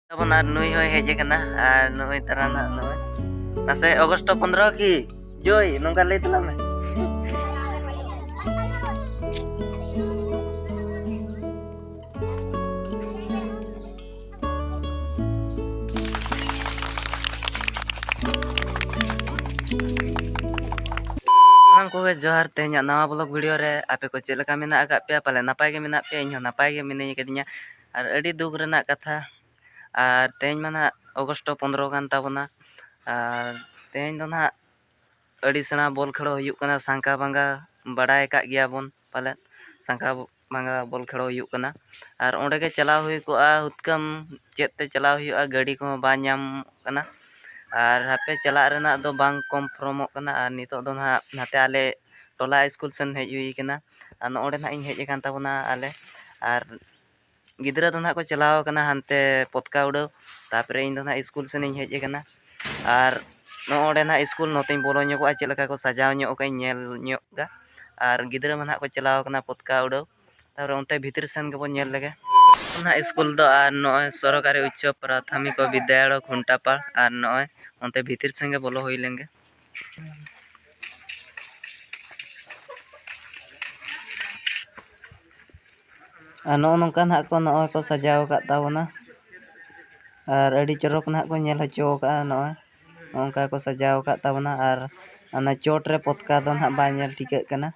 Tabon ar nui hoi heje kena ar nui tarana nui. Nase Agosto 15 ki Joy nongka lay telame. Salam ko johar tehnya nawa blog video re ape ko chela ka mena agak pe pale napai ge mena pe inyo napai ge minai kadinya ar adi dug rena katha ar tehnya mana Agosto 15 kan tabona ar tehnya do na adi sena bol khelo huyuk kana sangka banga badai ka gya bon pale sangka banga bol khelo huyuk kana ar onde ge chala hui ko a hutkam chet te chala hui a gadi ko ba nyam kana আর হাপে চালাক রেনাক ᱫᱚ ᱵᱟᱝ ᱠᱚᱱᱯᱷᱟᱨᱢᱚᱜ ᱠᱟᱱᱟ ᱟᱨ ᱱᱤᱛᱚᱜ ᱫᱚ ᱱᱟᱦᱟᱜ ᱱᱟᱛᱮ ᱟᱞᱮ ᱴᱚᱞᱟ ᱥᱠᱩᱞ ᱥᱮᱱ ᱦᱮᱡ ᱦᱩᱭ ᱠᱟᱱᱟ ᱟᱨ ᱱᱚᱰᱮ ᱱᱟᱦᱟᱜ ᱤᱧ ᱦᱮᱡ ᱟᱠᱟᱱ ᱛᱟᱵᱚᱱᱟ ᱟᱞᱮ ᱟᱨ ᱜᱤᱫᱽᱨᱟᱹ ᱫᱚ ᱱᱟᱦᱟᱜ ᱠᱚ ᱪᱟᱞᱟᱣ ᱟᱠᱟᱱᱟ ᱦᱟᱱᱛᱮ ᱯᱚᱛᱠᱟ ᱩᱰᱟᱹᱣ ᱛᱟᱨᱯᱚᱨᱮ ᱤᱧ ᱫᱚ ᱱᱟᱦᱟᱜ ᱥᱠᱩᱞ ᱥᱮᱱᱤᱧ ᱦᱮᱡ ᱟᱠᱟᱱᱟ ᱟᱨ ᱱᱚᱰᱮ ᱱᱟᱦᱟᱜ ᱥᱠᱩᱞ ᱱᱚᱛᱮᱧ ᱵᱚᱞᱚ ᱧᱚᱜᱚᱜᱼᱟ ᱪᱮᱫ ᱞᱮᱠᱟ ᱠᱚ ᱥᱟᱡᱟᱣ ᱧᱚᱜ ᱠᱟᱜ ᱤᱧ ᱧᱮᱞ ᱧᱚᱜᱼᱟ ᱟᱨ ᱜᱤᱫᱽᱨᱟᱹ ᱢᱟ ᱱᱟᱦᱟᱜ ᱠᱚ ᱪᱟᱞᱟᱣ ᱟᱠᱟᱱᱟ ᱯᱚᱛᱠᱟ ᱩᱰᱟᱹᱣ ᱛᱟᱨᱯᱚᱨᱮ ᱚᱱᱛᱮ ᱵᱷᱤᱛᱤᱨ ᱥᱮᱱ ᱜᱮᱵᱚᱱ ᱧᱮᱞ ᱞᱮᱜᱮ ᱱᱟᱦᱟᱜ ᱥᱠᱩᱞ ᱫᱚ ᱟᱨ ᱱᱚᱜᱼᱚᱭ ᱥᱚᱨᱠᱟᱨᱤ ᱩচ্ᱪᱚ ᱯᱨᱟᱛᱷᱚᱢᱤᱠ ᱵᱤᱫᱽᱫᱟᱞᱚᱭ ᱠᱷᱩᱱᱴᱟᱯᱟᱲ ᱟᱨ ᱱᱚᱜᱼᱚᱭ ᱚᱱᱛᱮ ᱵᱷᱤᱛᱤᱨ ᱥᱮᱱ ᱜᱮ ᱵᱚᱞᱚ ᱦᱩᱭ ᱞᱮᱱ ᱜᱮ আর ᱱᱚᱜᱼᱚ ᱱᱚᱝᱠᱟ ᱱᱟᱦᱟᱜ ᱠᱚ ᱱᱚᱜᱼᱚᱭ ᱠᱚ ᱥᱟᱡᱟᱣ ᱟᱠᱟᱫ ᱛᱟᱵᱚᱱᱟ ᱟᱨ ᱟᱹᱰᱤ ᱪᱚᱨᱚᱠ ᱱᱟᱦᱟᱜ ᱠᱚ ᱧᱮᱞ ᱦᱚᱪᱚ ᱟᱠᱟᱫᱼᱟ ᱱᱚᱜᱼᱚᱭ ᱱᱚᱝᱠᱟ ᱠᱚ ᱥᱟᱡᱟᱣ ᱟᱠᱟᱫ ᱛᱟᱵᱚᱱᱟ ᱟᱨ ᱚᱱᱟ ᱪᱚᱴ ᱨᱮ ᱯᱚᱛᱠᱟ ᱫᱚ ᱱᱟᱦᱟᱜ ᱵᱟᱝ ᱧᱮᱞ ᱴᱷᱤᱠᱟᱹᱜ ᱠᱟᱱᱟ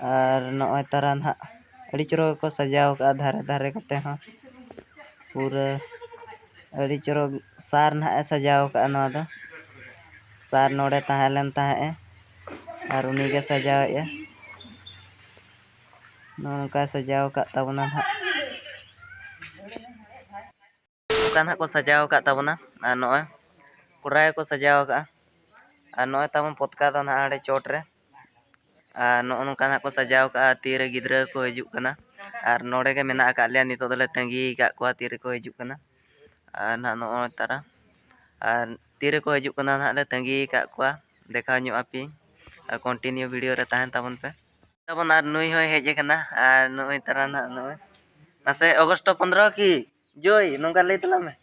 ᱟᱨ ᱱᱚᱜᱼᱚᱭ ᱛᱟᱨᱟ ᱱᱟᱦᱟᱜ ᱟᱹᱰᱤ ᱪᱚᱨᱚᱠ ᱠᱚ ᱥᱟᱡᱟᱣ ᱟᱠᱟᱫᱼᱟ ᱫᱷᱟᱨᱮ ᱫᱷᱟᱨᱮ ᱠᱚᱛᱮ ᱦᱚᱸ ᱯᱩᱨᱟᱹ ᱟᱹᱰᱤ ᱪᱚᱨᱚᱠ ᱥᱟᱨ ᱱᱟᱦᱟᱜ ᱮ ᱥᱟᱡᱟᱣ ᱟᱠᱟᱫᱼᱟ ᱱᱚᱣᱟ ᱫᱚ ᱥᱟᱨ ᱱᱚᱰᱮ ᱛᱟᱦᱮᱸ ᱞᱮᱱ ᱛᱟᱦᱮᱸᱜᱼᱮ ᱟᱨ ᱩᱱᱤᱜᱮ ᱥᱟᱡᱟᱣᱮᱜᱼᱟ ᱱᱚᱝᱠᱟ ᱥᱟᱡᱟᱣ ᱟᱠᱟᱫ ᱛᱟᱵᱚᱱᱟ ᱱᱟᱦᱟᱜ ᱱᱚᱝᱠᱟ ᱱᱟᱦᱟᱜ ᱠᱚ ᱥᱟᱡᱟᱣ ᱟᱠᱟᱫ ᱛᱟᱵᱚᱱᱟ ᱟᱨ ᱱᱚᱜᱼᱚᱭ ᱠᱚᱲᱟᱭ ᱠᱚ ᱥᱟᱡᱟᱣ ᱟᱠᱟᱫᱼᱟ ᱟᱨ ᱱᱚᱜᱼᱚᱭ ᱛᱟᱵᱚᱱ ᱯᱚᱛᱠᱟ ᱫᱚ ᱱᱟᱦᱟᱜ ᱚᱸᱰᱮ ᱪᱚᱴ ᱨᱮ ᱟᱨ ᱱᱚᱜᱼᱚ ᱱᱚᱝᱠᱟ ᱱᱟᱦᱟᱜ ᱠᱚ ᱥᱟᱡᱟᱣ ᱠᱟᱜᱼᱟ ᱛᱤᱨᱮ ᱜᱤᱫᱽᱨᱟᱹ ᱠᱚ ᱦᱤᱡᱩᱜ ᱠᱟᱱᱟ ᱟᱨ ᱱᱚᱰᱮ ᱜᱮ ᱢᱮᱱᱟᱜ ᱟᱠᱟᱫ ᱞᱮᱭᱟ ᱱᱤᱛᱚᱜ ᱫᱚᱞᱮ ᱛᱟᱺᱜᱤ ᱟᱠᱟᱫ ᱠᱚᱣᱟ ᱛᱤᱨᱮᱠᱚ ᱦᱤᱡᱩᱜ ᱠᱟᱱᱟ ᱟᱨ ᱱᱟᱦᱟᱜ ᱱᱚᱜᱼᱚᱭ ᱛᱟᱨᱟ ᱟᱨ ᱛᱤᱨᱮᱠᱚ ᱦᱤᱡᱩᱜ ᱠᱟᱱᱟ ᱱᱟᱦᱟᱜ ᱞᱮ ᱛᱟᱺᱜᱤ ᱟᱠᱟᱫ ᱠᱚᱣᱟ ᱫᱮᱠᱷᱟᱣ ᱧᱚᱜ ᱟᱯᱮᱭᱟᱹᱧ ᱟᱨ ᱠᱚᱱᱴᱤᱱᱤᱭᱩ ᱵᱷᱤᱰᱤᱭᱳ ᱨᱮ ᱛᱟᱦᱮᱱ ᱛᱟᱵᱚᱱ ᱯᱮ ᱛᱟᱵᱚᱱ ᱟᱨ ᱱᱩᱭ ᱦᱚᱸᱭ ᱦᱮᱡ ᱟᱠᱟᱱᱟ ᱟᱨ ᱱᱩᱭ ᱛᱟᱨᱟ ᱱᱟᱦᱟᱜ ᱱᱚᱜᱼᱚᱭ ᱱᱟᱥᱮ Agosto 15 ki Joy nongka lay talang me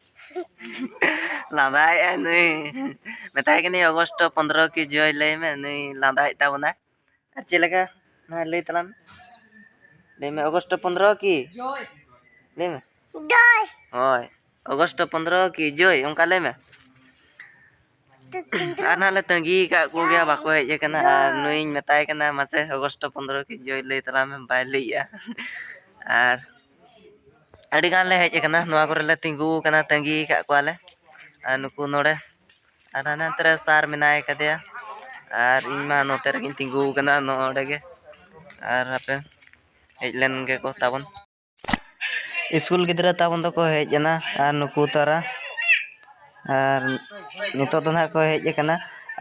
ᱞᱟᱸᱫᱟᱭᱮᱜᱼᱟᱭ ᱱᱩᱭ ᱢᱮᱛᱟᱭ ᱠᱟᱹᱱᱟᱹᱧ Agosto 15 ki Joy ᱞᱟᱹᱭ ᱢᱮ ᱱᱩᱭ ᱞᱟᱸᱫᱟᱭᱮᱫ ᱛᱟᱵᱚᱱᱟᱭ ᱟᱨ ᱪᱮᱫ ᱞᱮᱠᱟ ᱱᱚᱣᱟ ᱞᱟᱹᱭ ᱛᱟᱞᱟᱝ ᱢᱮ ᱞᱟᱹᱭ ᱢᱮ Agosto 15 ki Joy ᱞᱟᱹᱭ ᱢᱮ Joy ᱦᱳᱭ Agosto 15 ki Joy ᱚᱱᱠᱟ ᱞᱟᱹᱭ ᱢᱮ ᱟᱨ ᱱᱟᱦᱟᱜ ᱞᱮ ᱛᱟᱺᱜᱤ ᱟᱠᱟᱫ ᱠᱚᱜᱮᱭᱟ ᱵᱟᱠᱚ ᱦᱮᱡ ᱟᱠᱟᱱᱟ ᱟᱨ ᱱᱩᱭᱤᱧ ᱢᱮᱛᱟᱭ ᱠᱟᱱᱟ ᱢᱟᱥᱮ Agosto 15 ki Joy ᱞᱟᱹᱭ ᱛᱟᱞᱟᱝ ᱢᱮ ᱵᱟᱭ ᱞᱟᱹᱭᱮᱜᱼᱟ ᱟᱨ ᱟᱹᱰᱤ ᱜᱟᱱ ᱞᱮ ᱦᱮᱡ ᱟᱠᱟᱱᱟ ᱱᱚᱣᱟ ᱠᱚᱨᱮ ᱞᱮ ᱛᱤᱸᱜᱩ ᱟᱠᱟᱱᱟ ᱛᱟᱺᱜᱤ ᱟᱠᱟᱫ ᱠᱚᱣᱟᱞᱮ ᱟᱨ ᱱᱩᱠᱩ ᱱᱚᱰᱮ ᱟᱨ ᱦᱟᱱᱮ ᱱᱟᱛᱮ ᱨᱮ ᱥᱟᱨ ᱢᱮᱱᱟᱭ ᱠᱟᱫᱮᱭᱟ ᱟᱨ ᱤᱧ ᱢᱟ ᱱᱚᱛᱮ ᱨᱮᱜᱤᱧ ᱛᱤᱸᱜᱩ ᱟᱠᱟᱱᱟ ᱱᱚᱰᱮ ᱜᱮ ᱟᱨ ᱦᱟᱯᱮ ᱦᱮᱡ ᱞᱮᱱ ᱜᱮᱠᱚ ᱛᱟᱵᱚᱱ ᱥᱠᱩᱞ ᱜᱤᱫᱽᱨᱟᱹ ᱛᱟᱵᱚᱱ ᱫᱚᱠᱚ ᱦᱮᱡ ᱮᱱᱟ ᱟᱨ ᱱᱩᱠᱩ ᱛᱟᱨᱟ ᱟᱨ ᱱᱤᱛᱚᱜ ᱫᱚ ᱱᱟᱦᱟᱜ ᱠᱚ ᱦᱮᱡ ᱟᱠᱟᱱᱟ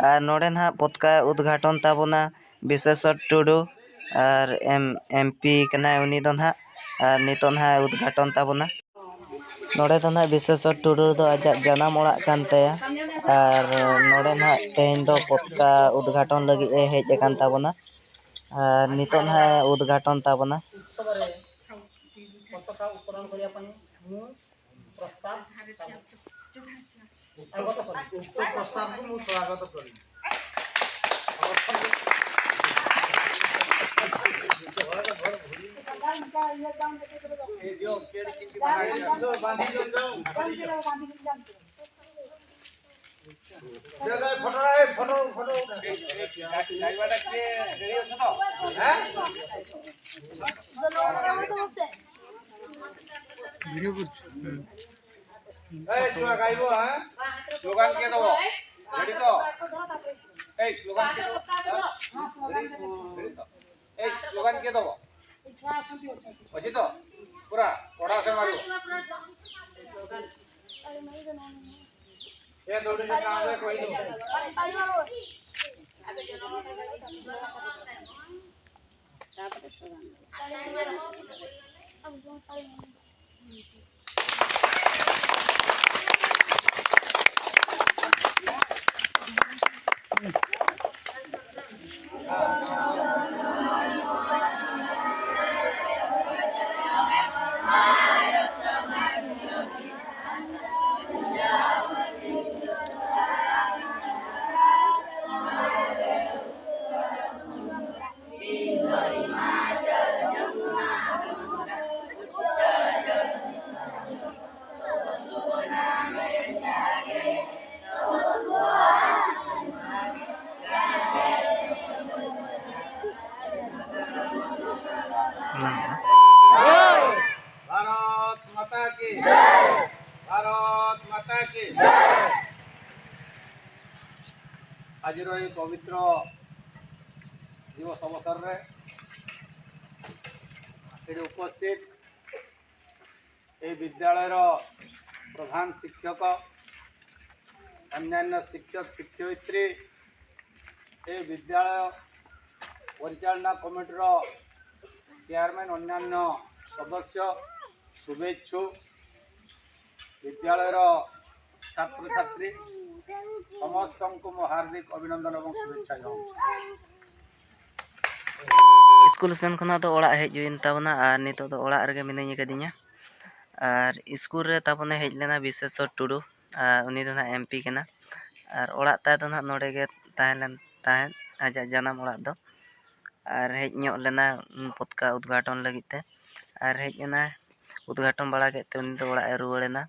ᱟᱨ ᱱᱚᱰᱮ ᱱᱟᱦᱟᱜ ᱯᱚᱛᱠᱟ ᱩᱫᱽᱜᱷᱟᱴᱚᱱ ᱛᱟᱵᱚᱱᱟ ᱵᱤᱥᱮᱥᱚᱨ ᱴᱩᱰᱩ ᱟᱨ MP ᱠᱟᱱᱟᱭ ᱩᱱᱤ ᱫᱚ ᱱᱟᱦᱟᱜ ᱟᱨ ᱱᱤᱛᱚᱜ ᱱᱟᱦᱟᱜ ᱩᱫᱽᱜᱷᱟᱴᱚᱱ ᱛᱟᱵᱚᱱᱟ ᱱᱚᱰᱮ ᱫᱚ ᱱᱟᱦᱟᱜ ᱵᱤᱥᱮᱥᱚᱨ ᱴᱩᱰᱩ ᱫᱚ ᱟᱡᱟᱜ ᱡᱟᱱᱟᱢ ᱚᱲᱟᱜ ᱠᱟᱱ ᱛᱟᱭᱟ ᱟᱨ ᱱᱚᱰᱮ ᱱᱟᱦᱟᱜ ᱛᱮᱦᱮᱧ ᱫᱚ ᱯᱚᱛᱠᱟ ᱩᱫᱽᱜᱷᱟᱴᱚᱱ ᱞᱟᱹᱜᱤᱫ ᱮ ᱦᱮᱡ ᱟᱠᱟᱱ ᱛᱟᱵᱚᱱᱟ ᱟᱨ ᱱᱤᱛᱚᱜ ᱱᱟᱦᱟᱜ উদ্ঘাটন ᱛᱟᱵᱚᱱᱟ পতাকা উত্তোলন କରିବା ପାଇଁ ମୁଁ ପ୍ରସ୍ତାବ ପ୍ରସ୍ତାବକୁ ମୁଁ ସ୍ୱାଗତ କରିବି ଫଟୋ ଛୁଆ ଗାଇବ ସ୍ଲୋଗାନ କିଏ ଦବ ରେଡି ତ ଏଇ ସ୍ଲୋଗାନ କିଏ ଦବ ଏଇ ସ୍ଲୋଗାନ କିଏ ଦବ ଅଛି ତ ପୁରା ପଢା ସେ ମାରିବ ଏ ଦୌଡ଼ି କାମରେ କହିଲୁ ତାପରେ की आज पवित्र दिवस अवसर में उपस्थित विद्यालय प्रधान शिक्षक अन्यान्य शिक्षक शिक्षयित्री विद्यालय परिचालना कमिटी चेयरमैन अन्यान्य सदस्य शुभेच्छु विद्यालय छात्र छात्री समस्त को मो हार्दिक अभिनंदन और शुभेच्छा स्कूल सेन खना तो ओड़ा हेज हुइन ताबना आर नितो तो ओड़ा रगे मिनाई कदिnya आर स्कूल रे ताबने हेज लेना विशेषर टुडू उनी दो ना एमपी केना आर ओड़ा ता दो ना नोडे गे ताहेन आजा जानम ओड़ा दो आर हेज ᱧᱚᱜ लेना पतका उद्घाटन लगित ते आर हेज एना उद्घाटन बड़ा के ते उनी दो ओड़ा ए रुवाड़ेना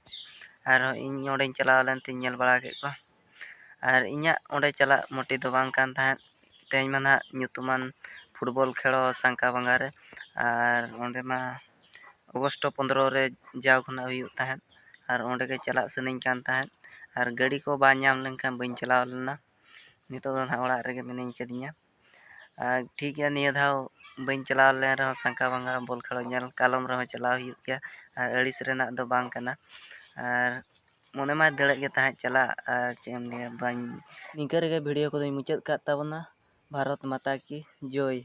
आर इन ओडे चलाव लेन ते ñel बड़ा के को आर इña ओडे चला मोटी दो बांग कान ताहेन तेज माना nyutuman फुटबॉल खेलो सांका बंगा रे आर ओंडे मा अगस्त 15 रे जाव खना हुयु ताहेन आर ओंडे के चला सनिñ कान ताहेन आर गाड़ी को बा ñाम लेनखान बइन चलाव लेना नितो दो ना ओड़ा रेगे मिनाई कदिnya ठीक है निया धाव बइन चलाव ले रहो सांका बंगा बॉल खेलो ñel कालम रहो चलाव हुयु गया आर अड़िस रेना दो बांग कना आर मोने मा दड़े गे ताहे चला चेम ने बाñ निकर के वीडियो को मुचाद का ताबना भारत माता की जय।